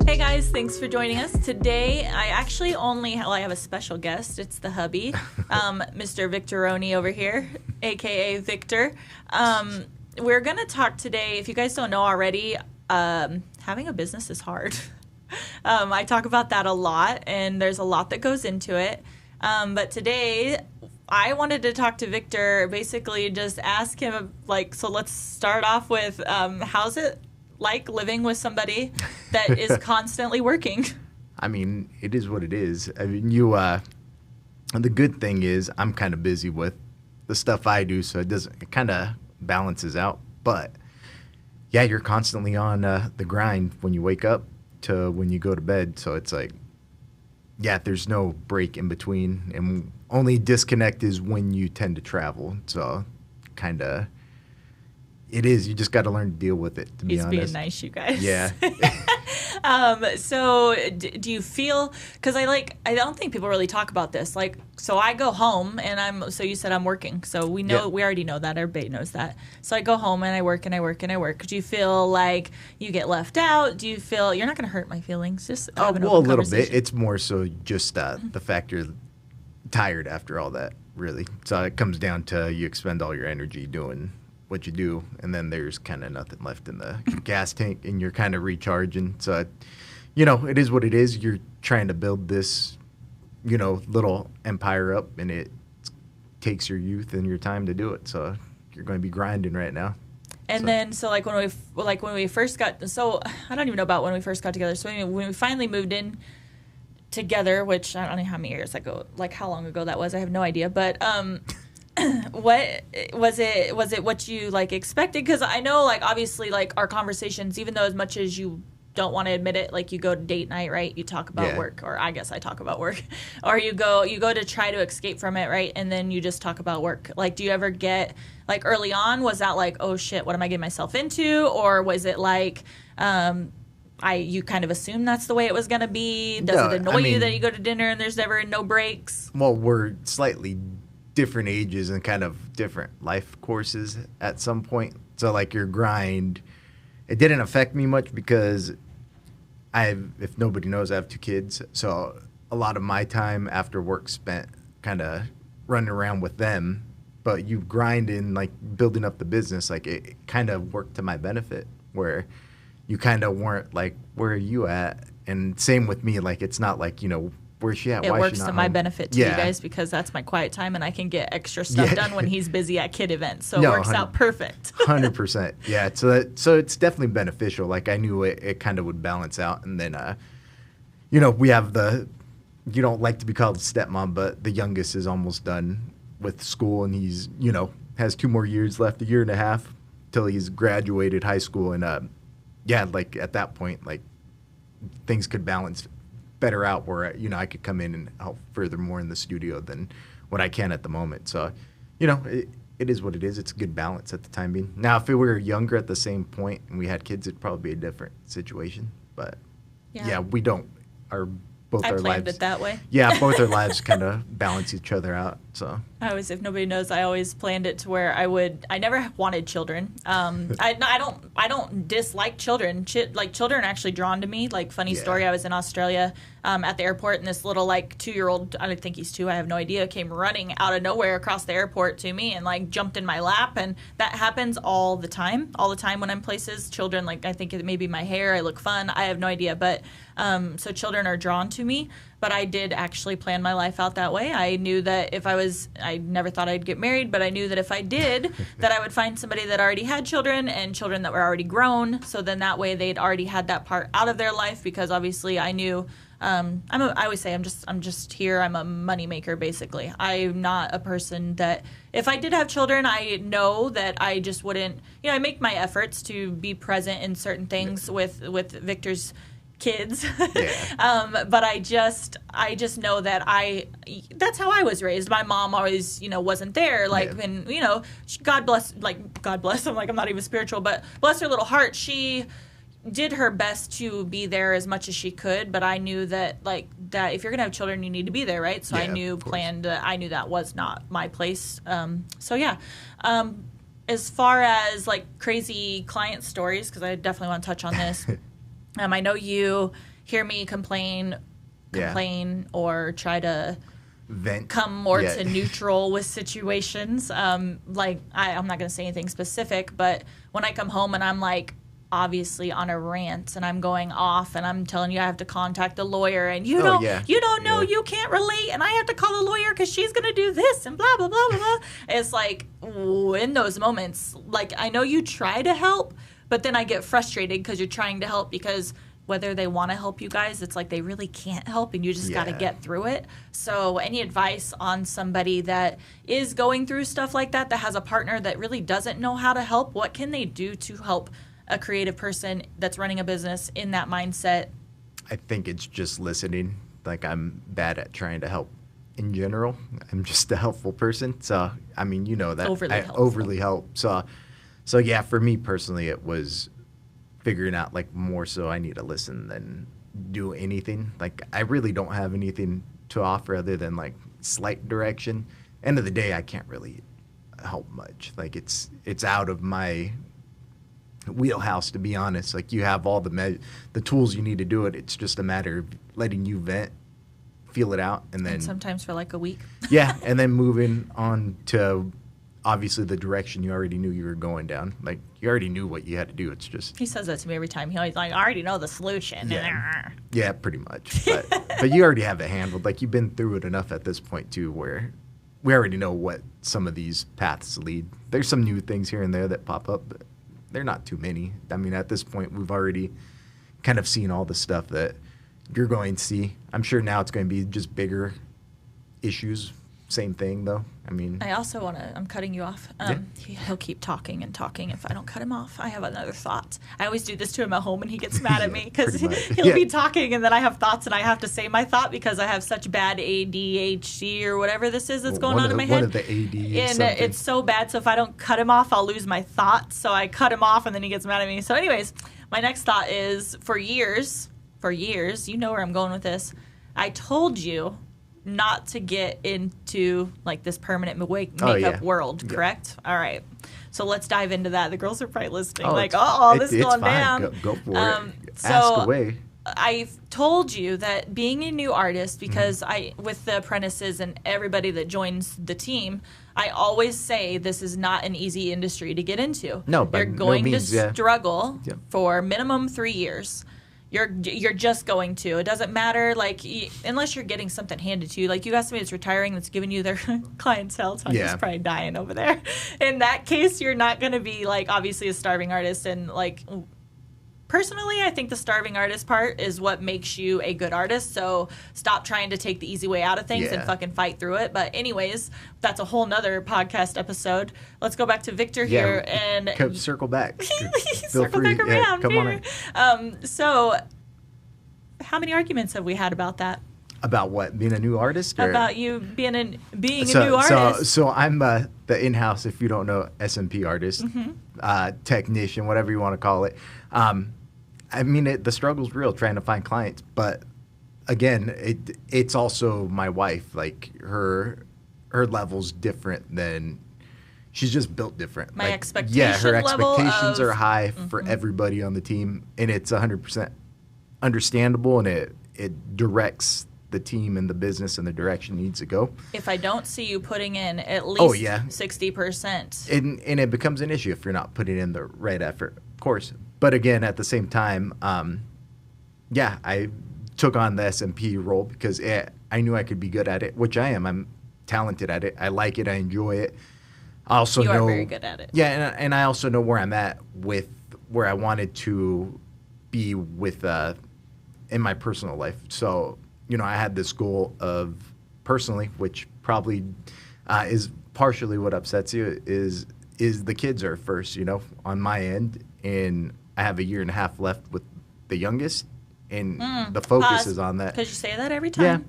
Hey guys, thanks for joining us. Today, I actually I have a special guest. It's the hubby, Mr. Victoroni over here, aka Victor. We're going to talk today, if you guys don't know already, having a business is hard. I talk about that a lot, and there's a lot that goes into it. But today, I wanted to talk to Victor, basically just ask him, so let's start off with, how's it like living with somebody that is constantly working? I mean, it is what it is. I mean, the good thing is I'm kind of busy with the stuff I do, so it kind of balances out. But yeah, you're constantly on the grind when you wake up to when you go to bed. So it's like, yeah, there's no break in between, and only disconnect is when you tend to travel. So kind of, it is. You just got to learn to deal with it, to be honest. He's being nice, you guys. Yeah. So do you feel, because I don't think people really talk about this. So I go home and so you said I'm working. So we already know that. Everybody knows that. So I go home and I work and I work and I work. Do you feel like you get left out? Do you feel, you're not going to hurt my feelings? Just have an open a little bit. conversation. It's more so just the fact you're tired after all that, really. So it comes down to you expend all your energy doing what you do, and then there's kind of nothing left in the gas tank, and you're kind of recharging. So, it is what it is. You're trying to build this, little empire up, and it takes your youth and your time to do it. So you're going to be grinding right now. And then, when we first got, so I don't even know about when we first got together. So when we finally moved in together, which I don't know how many years ago, how long ago that was, I have no idea. But what was it what you expected? Because I know obviously our conversations, even though as much as you don't want to admit it, you go to date night, right? You talk about work, or I guess I talk about work, or you go to try to escape from it, right? And then you just talk about work. Do you ever get early on, was that oh shit, what am I getting myself into? Or was it you kind of assume that's the way it was going to be? Does it annoy you that you go to dinner and there's never no breaks? Well, we're slightly different ages and kind of different life courses at some point. So your grind, it didn't affect me much because if nobody knows, I have 2 kids. So a lot of my time after work spent kind of running around with them. But you grind in building up the business, it kind of worked to my benefit, where you kind of weren't where are you at? And same with me, it's not where's she at? It Why works is she to not my home? benefit to you guys, because that's my quiet time and I can get extra stuff done when he's busy at kid events. So it works out perfect. 100%. Yeah. So it's definitely beneficial. I knew it kind of would balance out. And then, we have you don't like to be called a stepmom, but the youngest is almost done with school, and he's, has 2 more years left, 1.5 years till he's graduated high school. And, at that point, things could balance better out where, I could come in and help further more in the studio than what I can at the moment. So, it is what it is. It's a good balance at the time being. Now, if we were younger at the same point and we had kids, it'd probably be a different situation. But, we don't. I planned it that way. Yeah, both our lives kind of balance each other out. So if nobody knows, I always planned it to where I never wanted children. I don't dislike children. Children are actually drawn to me. Funny story, I was in Australia at the airport, and this little 2-year-old, I don't think he's 2, I have no idea, came running out of nowhere across the airport to me and jumped in my lap. And that happens all the time when I'm places. Children, I think it may be my hair, I look fun, I have no idea. But so children are drawn to me. But I did actually plan my life out that way. I knew that I never thought I'd get married, but I knew that if I did, that I would find somebody that already had children and children that were already grown. So then that way they'd already had that part out of their life, because obviously I knew, I always say I'm just here. I'm a moneymaker, basically. I'm not a person that, if I did have children, I know that I just wouldn't, I make my efforts to be present in certain things with Victor's kids. But I just know that that's how I was raised. My mom always, wasn't there. And, God bless, I'm I'm not even spiritual, but bless her little heart. She did her best to be there as much as she could, but I knew that that if you're gonna have children, you need to be there, right? So I knew that was not my place. as far as like crazy client stories, because I definitely want to touch on this. I know you hear me complain, or try to vent, come more to neutral with situations. Like I'm not going to say anything specific, but when I come home and I'm like obviously on a rant and I'm going off and I'm telling you I have to contact a lawyer and you don't know, you can't relate and I have to call a lawyer because she's going to do this and blah, blah, blah, blah, blah. It's like in those moments, like I know you try to help, but then I get frustrated because you're trying to help because whether they want to help you guys, it's like they really can't help and you just got to get through it. So any advice on somebody that is going through stuff like that has a partner that really doesn't know how to help? What can they do to help a creative person that's running a business in that mindset? I think it's just listening. Like I'm bad at trying to help in general. I'm just a helpful person. So, I mean, you know that. Overly help. So yeah, for me personally, it was figuring out like more so I need to listen than do anything. Like I really don't have anything to offer other than like slight direction. End of the day, I can't really help much. Like it's out of my wheelhouse, to be honest. Like you have all the tools you need to do it. It's just a matter of letting you vent, feel it out, and sometimes for like a week. And then moving on to obviously the direction you already knew you were going down. Like you already knew what you had to do. It's just he says that to me every time. He always like I already know the solution. Yeah, pretty much. But you already have it handled. Like you've been through it enough at this point too, where we already know what some of these paths lead. There's some new things here and there that pop up, but they're not too many. I mean, at this point, we've already kind of seen all the stuff that you're going to see. I'm sure now it's going to be just bigger issues. Same thing, though. I mean, I also want to, I'm cutting you off. He'll keep talking and talking if I don't cut him off. I have another thought. I always do this to him at home and he gets mad at me because he'll be talking and then I have thoughts and I have to say my thought because I have such bad ADHD or whatever this is that's going on in my head. One of the AD and it's so bad. So if I don't cut him off, I'll lose my thoughts. So I cut him off and then he gets mad at me. So anyways, my next thought is for years, you know where I'm going with this. I told you not to get into like this permanent makeup world, correct? All right. So let's dive into that. The girls are probably listening this is going down. Go for it. Ask away. I've told you that being a new artist, because with the apprentices and everybody that joins the team, I always say this is not an easy industry to get into. No, you're going to struggle for minimum 3 years. You're just going to. It doesn't matter, like, unless you're getting something handed to you. Like, you got somebody that's retiring that's giving you their clientele. Tanya's probably dying over there. In that case, you're not going to be, like, obviously a starving artist. And, like, personally, I think the starving artist part is what makes you a good artist. So stop trying to take the easy way out of things and fucking fight through it. But anyways, that's a whole nother podcast episode. Let's go back to Victor here and circle back. Circle back around. Come on. So how many arguments have we had about that? About what? Being a new artist? Or? About you being a new artist. So I'm the in-house, if you don't know, SMP artist, technician, whatever you want to call it. I mean, the struggle's real trying to find clients, but again, it's also my wife. Like her level's different than she's just built different. My expectations. Yeah, her expectations are high for everybody on the team, and it's 100% understandable, and it directs the team and the business in the direction it needs to go. If I don't see you putting in at least 60%. And it becomes an issue if you're not putting in the right effort, of course. But again, at the same time, I took on the SMP role because I knew I could be good at it, which I am. I'm talented at it. I like it. I enjoy it. I also you are very good at it. Yeah, and I also know where I'm at with where I wanted to be with in my personal life. So, I had this goal of personally, which probably is partially what upsets you, is the kids are first, on my end. And I have 1.5 years left with the youngest, and the focus is on that. Because you say that every time. Yeah.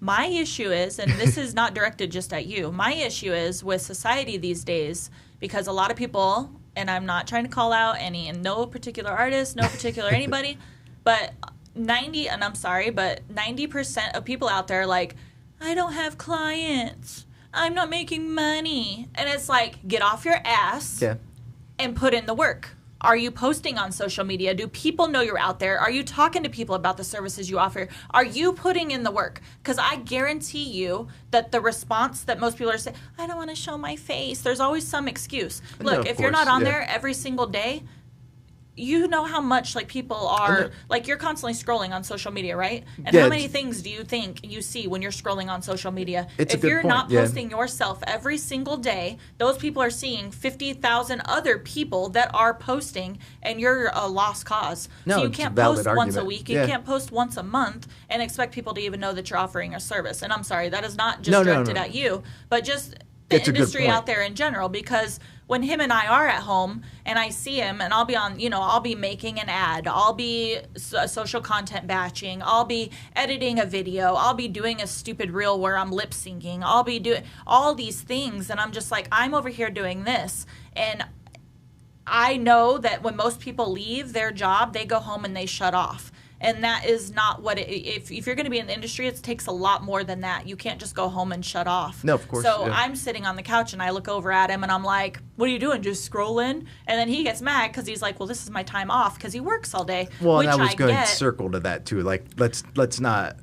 My issue is, and this is not directed just at you, my issue is with society these days, because a lot of people, and I'm not trying to call out no particular artist, no particular anybody, but 90% of people out there are like, I don't have clients. I'm not making money. And it's like, get off your ass and put in the work. Are you posting on social media? Do people know you're out there? Are you talking to people about the services you offer? Are you putting in the work? Because I guarantee you that the response that most people are saying, I don't want to show my face. There's always some excuse. Look, if you're not on there every single day, you know how much like people are like you're constantly scrolling on social media, right? And how many things do you think you see when you're scrolling on social media? If you're not posting yourself every single day, those people are seeing 50,000 other people that are posting, and you're a lost cause. So you can't post once a week, you can't post once a month and expect people to even know that you're offering a service. And I'm sorry, that is not just directed at you, but just the industry out there in general, because when him and I are at home and I see him and I'll be on, I'll be making an ad, I'll be social content batching, I'll be editing a video, I'll be doing a stupid reel where I'm lip syncing, I'll be doing all these things, and I'm just like, I'm over here doing this. And I know that when most people leave their job, they go home and they shut off. And that is not what if you're going to be in the industry, it takes a lot more than that. You can't just go home and shut off. No, of course. So I'm sitting on the couch and I look over at him and I'm like, what are you doing? Just scrolling? And then he gets mad because he's like, well, this is my time off, because he works all day. Well, and I was going to circle to that too. Like, let's not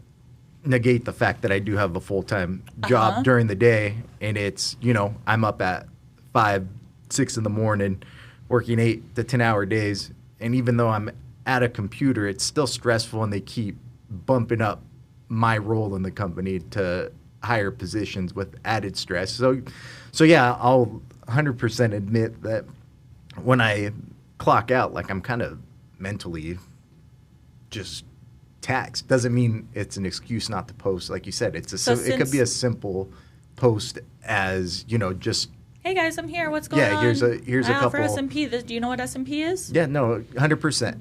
negate the fact that I do have a full-time job during the day, and it's, I'm up at 5, 6 in the morning working 8 to 10-hour days. And even though I'm at a computer, it's still stressful, and they keep bumping up my role in the company to higher positions with added stress. So yeah, I'll 100% admit that when I clock out, like, I'm kind of mentally just taxed. Doesn't mean it's an excuse not to post. Like you said, it could be a simple post as, just, hey guys, I'm here. What's going on? Yeah, here's a couple. For S&P. Do you know what S&P is? Yeah, no, 100%.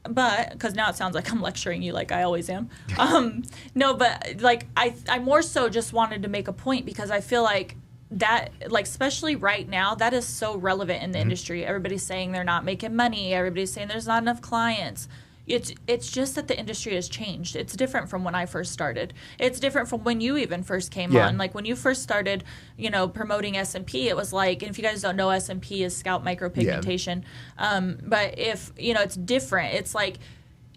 But because now it sounds like I'm lecturing you, like I always am. No, but like I more so just wanted to make a point, because I feel like that, like, especially right now, that is so relevant in the industry. Everybody's saying they're not making money. Everybody's saying there's not enough clients. It's just that the industry has changed. It's different from when I first started. It's different from when you even first came on. Like, when you first started, promoting S&P, it was like, and if you guys don't know, S&P is Scalp Micropigmentation. But if, it's different. It's like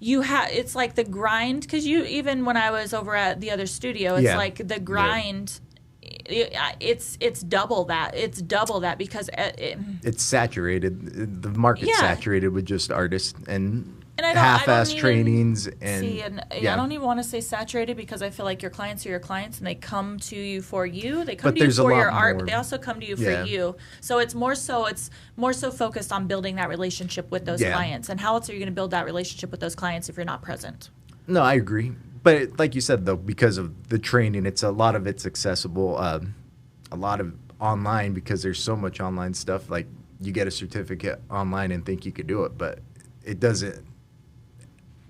it's like the grind, because even when I was over at the other studio, it's like the grind. It's double that. It's double that, because it's saturated. The market's saturated with just artists and half-assed trainings. I don't even want to say saturated, because I feel like your clients are your clients, and they come to you for you. They come to you for your art, but they also come to you for you. So it's more so focused on building that relationship with those clients. And how else are you going to build that relationship with those clients if you're not present? No, I agree. But like you said, though, because of the training, a lot of it's accessible, a lot of online, because there's so much online stuff. Like, you get a certificate online and think you could do it, but it doesn't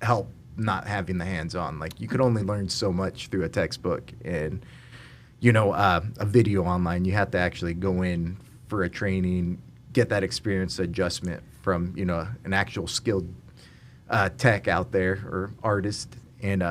help not having the hands-on. Like, you could only learn so much through a textbook and, a video online. You have to actually go in for a training, get that experience adjustment from, an actual skilled tech out there or artist. And,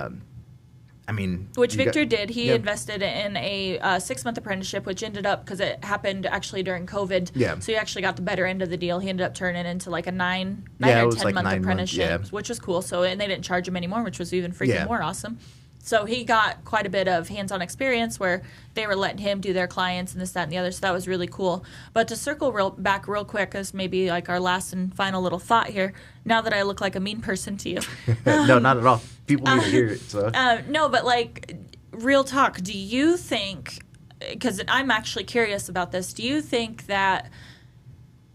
which Victor did. He invested in a 6-month apprenticeship, which ended up, because it happened actually during COVID. Yeah. So he actually got the better end of the deal. He ended up turning into like a 9 or 10-month apprenticeship, which was cool. So, and they didn't charge him anymore, which was even freaking more awesome. So he got quite a bit of hands-on experience where they were letting him do their clients and this, that, and the other. So that was really cool. But to circle back real quick, as maybe like our last and final little thought here, now that I look like a mean person to you. No, not at all. People need to hear it. So. No, but like, real talk, do you think, because I'm actually curious about this, do you think that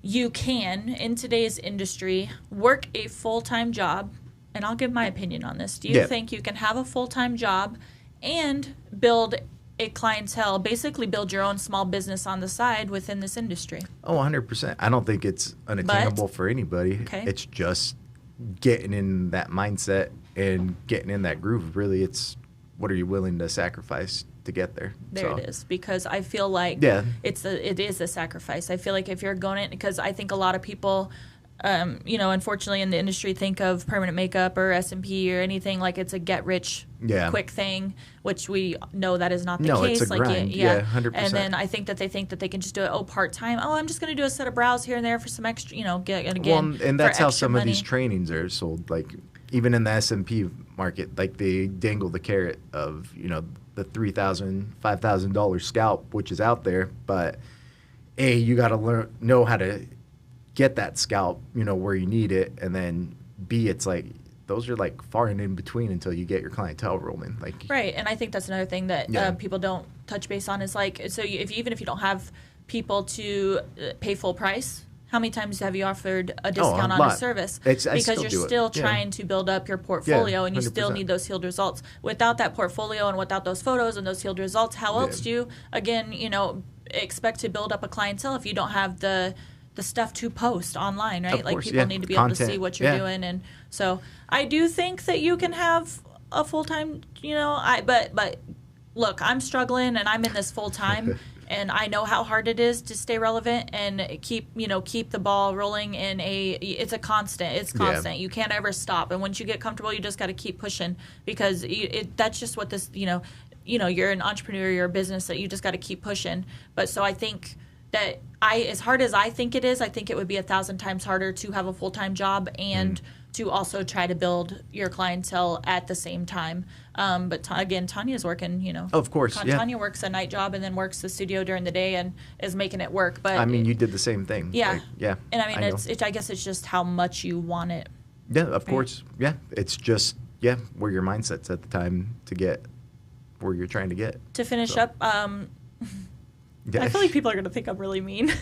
you can, in today's industry, work a full-time job? And I'll give my opinion on this. Do you think you can have a full-time job and build a clientele, basically build your own small business on the side within this industry? Oh, 100%. I don't think it's unattainable for anybody. Okay. It's just getting in that mindset and getting in that groove. Really, it's what are you willing to sacrifice to get there? There it is. Because I feel like it is a sacrifice. I feel like if you're going in, because I think a lot of people unfortunately in the industry think of permanent makeup or S&P or anything like it's a get rich quick thing, which we know that is not the case. It's a grind. Yeah, 100%. And then I think that they think that they can just do it part-time. Oh, I'm just going to do a set of brows here and there for some extra, and that's how some money. of these trainings are sold. Like even in the S&P market, like they dangle the carrot of, the $3,000, $5,000 scalp, which is out there. But A, you got to know how to get that scalp, where you need it. And then B, it's like, those are like far and in between until you get your clientele rolling. Like right, and I think that's another thing that people don't touch base on is like, so even if you don't have people to pay full price, how many times have you offered a discount on a service? Because you're still trying to build up your portfolio, and you 100%. Still need those healed results. Without that portfolio and without those photos and those healed results, how else do you, again, expect to build up a clientele if you don't have the stuff to post online, right? Like people need to be able to see what you're doing, and so I do think that you can have a full time. But look, I'm struggling, and I'm in this full time. And I know how hard it is to stay relevant and keep the ball rolling it's a constant. It's constant. Yeah. You can't ever stop. And once you get comfortable, you just got to keep pushing because that's just what this, you're an entrepreneur, you're a business that you just got to keep pushing. But so I think that as hard as I think it is, I think it would be 1,000 times harder to have a full-time job and to also try to build your clientele at the same time. But again, Tanya's working, Of course, Tanya works a night job and then works the studio during the day and is making it work. But I mean, you did the same thing. Yeah. And I mean, I guess it's just how much you want it. Yeah, of course. Yeah. It's just, where your mindset's at the time to get where you're trying to get. To finish up, I feel like people are going to think I'm really mean.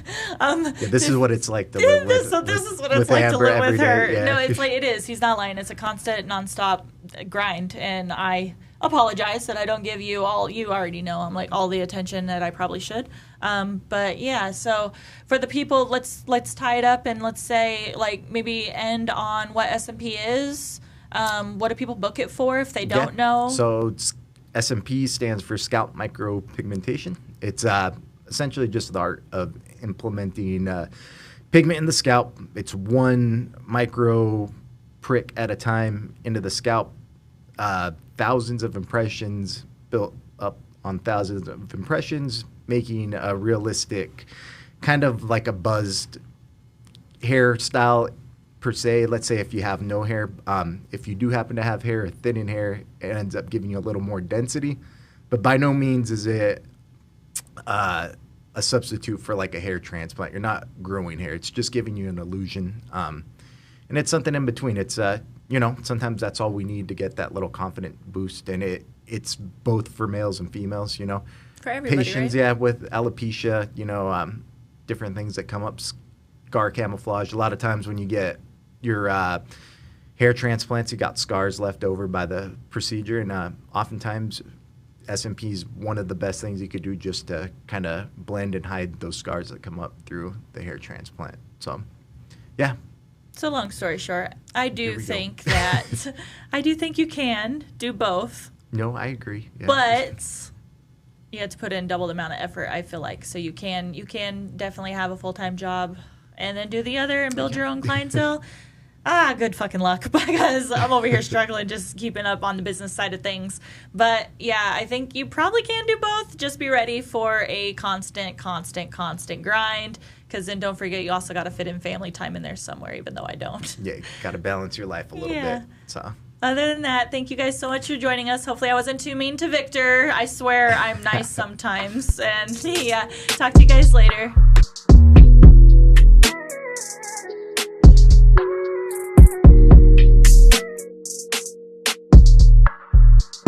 This is what it's like to live with. This is what it's like to live with her. Yeah. No, it's like it is. He's not lying. It's a constant, nonstop grind, and I apologize that I don't give you all. You already know I'm like all the attention that I probably should. But yeah, so for the people, let's tie it up and let's say like maybe end on what S&P is. What do people book it for if they don't know? So S&P stands for Scalp Micropigmentation. It's essentially just the art of implementing pigment in the scalp. It's one micro prick at a time into the scalp. Thousands of impressions built up on thousands of impressions, making a realistic, kind of like a buzzed hairstyle per se. Let's say if you have no hair, if you do happen to have hair or thinning hair, it ends up giving you a little more density. But by no means is it a substitute for like a hair transplant. You're not growing hair. It's just giving you an illusion. And it's something in between. It's, sometimes that's all we need to get that little confident boost. And it's both for males and females, For everybody, patients, right? With alopecia, different things that come up, scar camouflage. A lot of times when you get your hair transplants, you got scars left over by the procedure. And oftentimes S&P is one of the best things you could do just to kind of blend and hide those scars that come up through the hair transplant. So, yeah. So long story short, I do think you can do both. No, I agree. Yeah. But you have to put in double the amount of effort, I feel like. So you can definitely have a full-time job and then do the other and build your own clientele. Good fucking luck, because I'm over here struggling just keeping up on the business side of things. But yeah, I think you probably can do both. Just be ready for a constant grind, because then don't forget you also got to fit in family time in there somewhere, even though I don't. Yeah, you got to balance your life a little bit. So. Other than that, thank you guys so much for joining us. Hopefully I wasn't too mean to Victor. I swear I'm nice sometimes. And talk to you guys later.